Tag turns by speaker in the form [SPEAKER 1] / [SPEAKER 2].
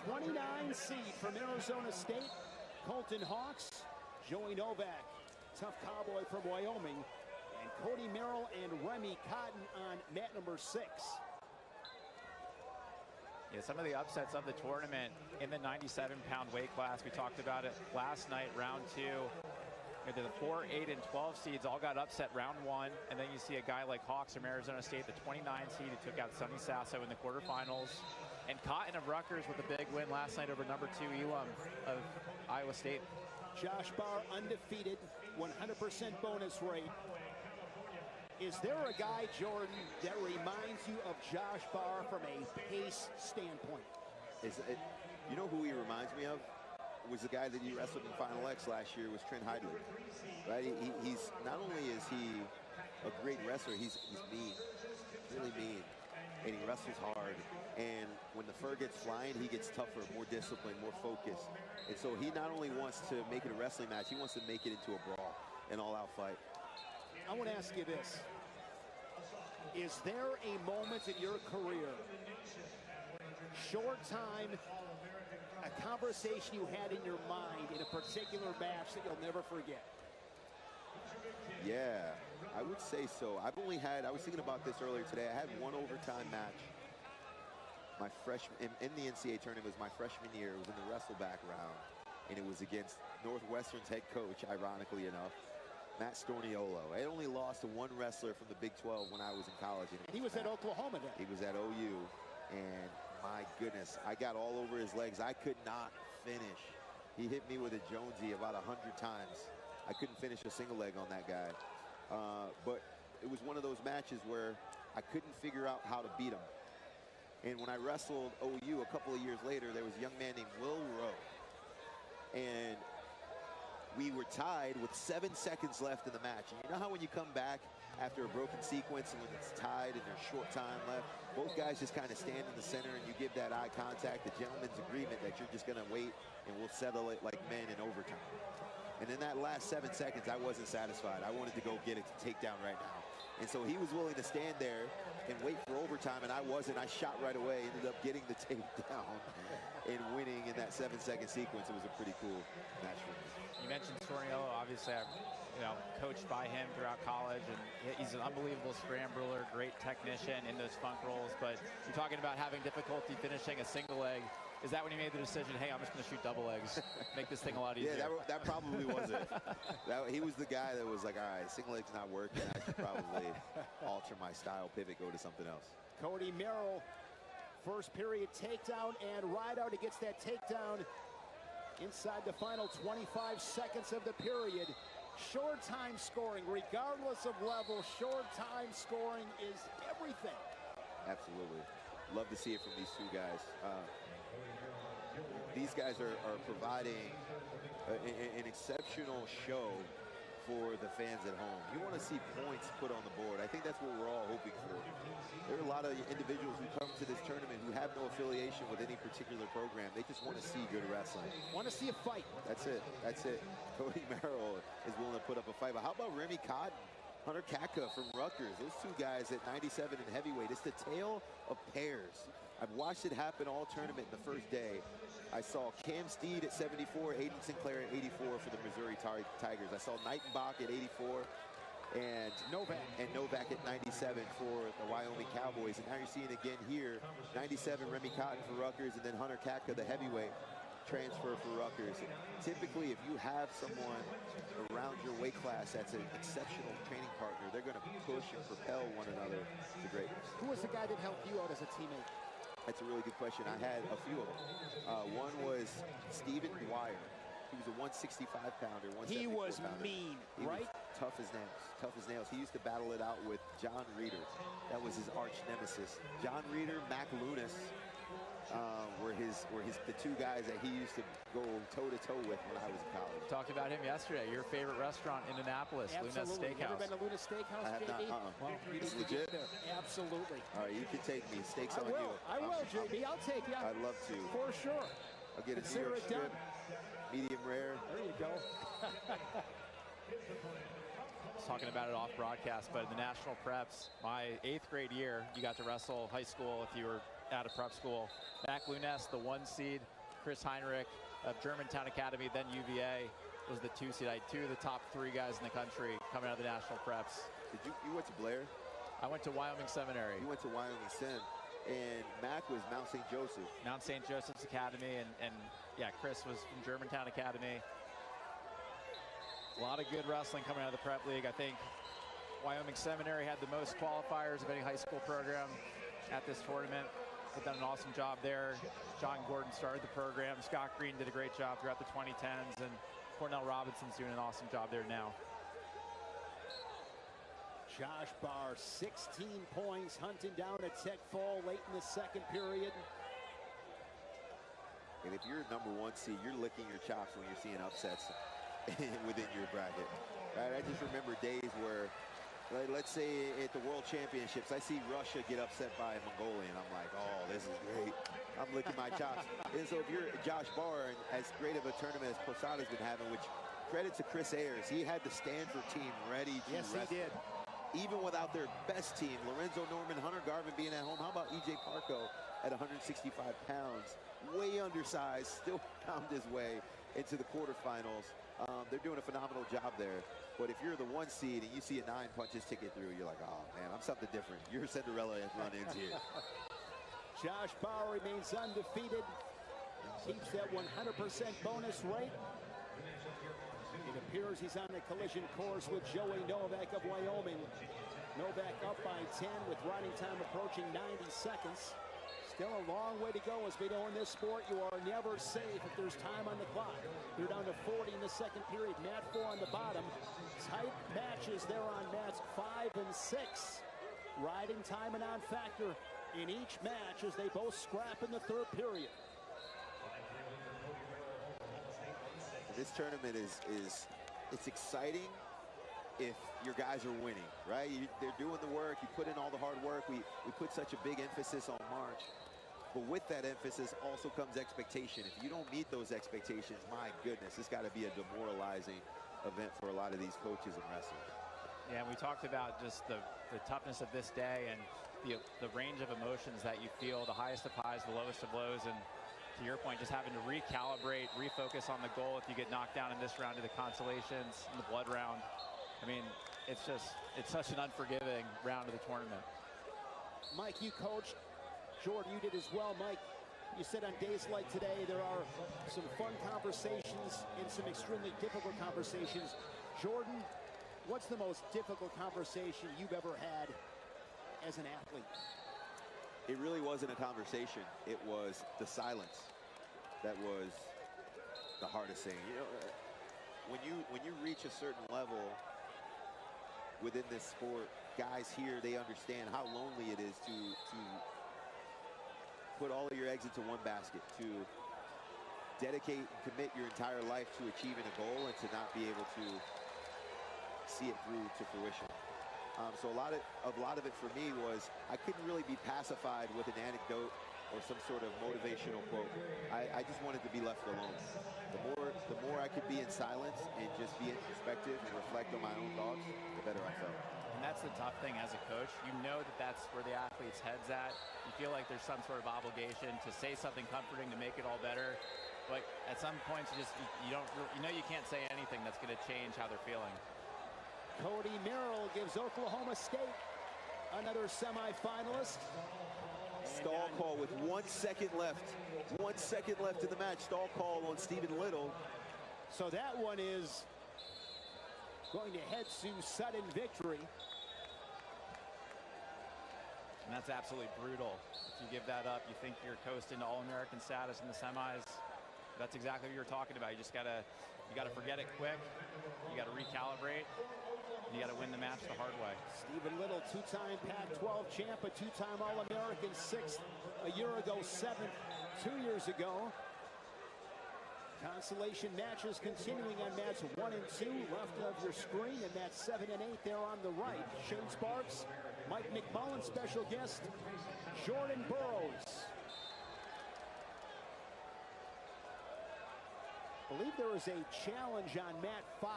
[SPEAKER 1] 29 seed from Arizona State, Colton Hawks, Joey Novak, tough cowboy from Wyoming, and Cody Merrill and Remy Cotton on mat number 6.
[SPEAKER 2] Yeah, some of the upsets of the tournament in the 97-pound weight class. We talked about it last night, round 2. The 4, 8, and 12 seeds all got upset round 1. And then you see a guy like Hawks from Arizona State, the 29 seed, who took out Sonny Sasso in the quarterfinals. And Cotton of Rutgers with a big win last night over number 2 Elam of Iowa State.
[SPEAKER 1] Josh Barr undefeated, 100% bonus rate. Is there a guy, Jordan, that reminds you of Josh Barr from a pace standpoint?
[SPEAKER 3] You know who he reminds me of? Was the guy that he wrestled in Final X last year, was Trent Heidler. Right? He's not only is he a great wrestler, he's mean, really mean, and he wrestles hard. And when the fur gets flying, he gets tougher, more disciplined, more focused. And so he not only wants to make it a wrestling match, he wants to make it into a brawl, an all-out fight.
[SPEAKER 1] I want to ask you this. Is there a moment in your career, short time, a conversation you had in your mind in a particular match that you'll never forget?
[SPEAKER 3] Yeah, I would say so. I was thinking about this earlier today. I had one overtime match. My freshman, in the NCAA tournament, it was my freshman year. It was in the wrestleback round, and it was against Northwestern's head coach, ironically enough, Matt Storniolo. I only lost to one wrestler from the Big 12 when I was in college.
[SPEAKER 1] And he was at Oklahoma then.
[SPEAKER 3] He was at OU, and my goodness, I got all over his legs. I could not finish. He hit me with a Jonesy about 100 times. I couldn't finish a single leg on that guy. But it was one of those matches where I couldn't figure out how to beat him. And when I wrestled OU a couple of years later, there was a young man named Will Rowe. And we were tied with 7 seconds left in the match. And you know how when you come back after a broken sequence and when it's tied and there's short time left, both guys just kind of stand in the center and you give that eye contact, the gentleman's agreement that you're just going to wait and we'll settle it like men in overtime. And in that last 7 seconds, I wasn't satisfied. I wanted to go get a takedown right now. And so he was willing to stand there and wait for overtime, and I wasn't. I shot right away, ended up getting the takedown and winning in that 7-second sequence. It was a pretty cool match for me.
[SPEAKER 2] You mentioned Storniolo. Obviously, I've coached by him throughout college, and he's an unbelievable scrambler, great technician in those funk rolls. But you're talking about having difficulty finishing a single leg. Is that when you made the decision, hey, I'm just going to shoot double legs, make this thing a lot easier?
[SPEAKER 3] Yeah, that probably was it. He was the guy that was like, all right, single leg's not working. I should probably alter my style, pivot, go to something else.
[SPEAKER 1] Cody Merrill, first period takedown and ride out. He gets that takedown inside the final 25 seconds of the period. Short time scoring, regardless of level, short time scoring is everything.
[SPEAKER 3] Absolutely. Love to see it from these two guys. These guys are providing an exceptional show for the fans at home. You want to see points put on the board. I think that's what we're all hoping for. There are a lot of individuals who come to this tournament who have no affiliation with any particular program. They just want to see good wrestling.
[SPEAKER 1] Want to see a fight.
[SPEAKER 3] That's it. That's it. Cody Merrill is willing to put up a fight. But how about Remy Cotton? Hunter Kaka from Rutgers. Those two guys at 97 and heavyweight. It's the tale of pairs. I've watched it happen all tournament the first day. I saw Cam Steed at 74, Aiden Sinclair at 84 for the Missouri Tigers. I saw Knightenbach at 84 and Novak at 97 for the Wyoming Cowboys. And now you're seeing again here, 97 Remy Cotton for Rutgers, and then Hunter Kaka, the heavyweight, transfer for Rutgers. Typically, if you have someone around your weight class that's an exceptional training partner, they're going to push and propel one another to greatness.
[SPEAKER 1] Who was the guy that helped you out as a teammate?
[SPEAKER 3] That's a really good question. I had a few of them. One was Stephen Dwyer. He was a 165-pounder, 174-pounder.
[SPEAKER 1] He was mean, right?
[SPEAKER 3] Was tough as nails, tough as nails. He used to battle it out with John Reeder. That was his arch nemesis. John Reeder, Mac Lunas, were the two guys that he used to go toe-to-toe with when I was in college.
[SPEAKER 2] Talked about him yesterday. Your favorite restaurant in Indianapolis, Luna's Steakhouse.
[SPEAKER 1] Never been to Luna's Steakhouse,
[SPEAKER 3] I have
[SPEAKER 1] JB?
[SPEAKER 3] not.
[SPEAKER 1] Well,
[SPEAKER 3] it's legit.
[SPEAKER 1] Absolutely.
[SPEAKER 3] All right, you can take me. Steak's on you.
[SPEAKER 1] I will, JB. I'll take you.
[SPEAKER 3] I'd love to.
[SPEAKER 1] For sure.
[SPEAKER 3] I'll get a New York strip, medium rare.
[SPEAKER 1] There you go.
[SPEAKER 2] I was talking about it off broadcast, but in the national preps, my 8th grade year, you got to wrestle high school if you were out of prep school. Mac Lunes, the 1 seed. Chris Heinrich of Germantown Academy, then UVA, was the 2 seed. I had 2 of the top 3 guys in the country coming out of the national preps.
[SPEAKER 3] Did you went to Blair?
[SPEAKER 2] I went to Wyoming Seminary.
[SPEAKER 3] You went to Wyoming Sem, and Mac was Mount St. Joseph.
[SPEAKER 2] Mount St. Joseph's Academy, and yeah, Chris was from Germantown Academy. A lot of good wrestling coming out of the prep league. I think Wyoming Seminary had the most qualifiers of any high school program at this tournament. They've done an awesome job there. John Gordon started the program. Scott Green did a great job throughout the 2010s, and Cornell Robinson's doing an awesome job there now.
[SPEAKER 1] Josh Barr, 16 points, hunting down a Tech Fall late in the second period.
[SPEAKER 3] And if you're a number 1 seed, you're licking your chops when you're seeing upsets within your bracket. Right? I just remember days where, let's say at the World Championships, I see Russia get upset by Mongolia, and I'm like, oh, this is great. I'm licking my chops. And so if you're Josh Barr, and as great of a tournament as Posada's been having, which credit to Chris Ayers, he had the Stanford team ready to
[SPEAKER 1] Yes, he did.
[SPEAKER 3] Even without their best team, Lorenzo Norman, Hunter Garvin being at home. How about E.J. Parco at 165 pounds? Way undersized, still found his way into the quarterfinals. They're doing a phenomenal job there. But if you're the 1 seed and you see a 9 punches ticket through, you're like, oh, man, I'm something different. You're Cinderella run-ins here.
[SPEAKER 1] Josh Bauer remains undefeated. Keeps that 100% bonus rate. It appears he's on the collision course with Joey Novak of Wyoming. Novak up by 10 with riding time approaching 90 seconds. Still a long way to go. As we know in this sport, you are never safe if there's time on the clock. They're down to 40 in the second period. Mat 4 on the bottom. Tight matches there on mats 5 and 6. Riding time and on factor in each match as they both scrap in the third period.
[SPEAKER 3] This tournament is it's exciting if your guys are winning, right? They're doing the work. You put in all the hard work. We put such a big emphasis on March. But with that emphasis also comes expectation. If you don't meet those expectations, my goodness, it's got to be a demoralizing event for a lot of these coaches and wrestlers.
[SPEAKER 2] Yeah, and we talked about just the toughness of this day and the range of emotions that you feel, the highest of highs, the lowest of lows, and to your point, just having to recalibrate, refocus on the goal if you get knocked down in this round of the consolations, in the blood round. I mean, it's such an unforgiving round of the tournament.
[SPEAKER 1] Mike, you coached. Jordan, you did as well. Mike, you said on days like today, there are some fun conversations and some extremely difficult conversations. Jordan, what's the most difficult conversation you've ever had as an athlete?
[SPEAKER 3] It really wasn't a conversation. It was the silence that was the hardest thing. You know, when you reach a certain level within this sport, guys here, they understand how lonely it is to put all of your eggs into one basket, to dedicate and commit your entire life to achieving a goal and to not be able to see it through to fruition. So a lot of it for me was I couldn't really be pacified with an anecdote or some sort of motivational quote. I just wanted to be left alone. The more I could be in silence and just be introspective and reflect on my own thoughts, the better I felt.
[SPEAKER 2] And that's the tough thing as a coach. You know that that's where the athlete's head's at. You feel like there's some sort of obligation to say something comforting to make it all better. But at some points, you can't say anything that's going to change how they're feeling.
[SPEAKER 1] Cody Merrill gives Oklahoma State another semifinalist.
[SPEAKER 3] Stall call with 1 second left. 1 second left in the match. Stall call on Stephen Little.
[SPEAKER 1] So that one is going to head to sudden victory.
[SPEAKER 2] And that's absolutely brutal. If you give that up, you think you're coasting to All-American status in the semis. That's exactly what you're talking about. You gotta forget it quick. You gotta recalibrate. You got to win the match the hard way.
[SPEAKER 1] Stephen Little, two-time Pac-12 champ, a two-time All-American, 6th a year ago, 7th 2 years ago. Consolation matches continuing on mats 1 and 2, left of your screen, and mats 7 and 8 there on the right. Shane Sparks, Mike McMullen, special guest, Jordan Burroughs. I believe there is a challenge on mat 5.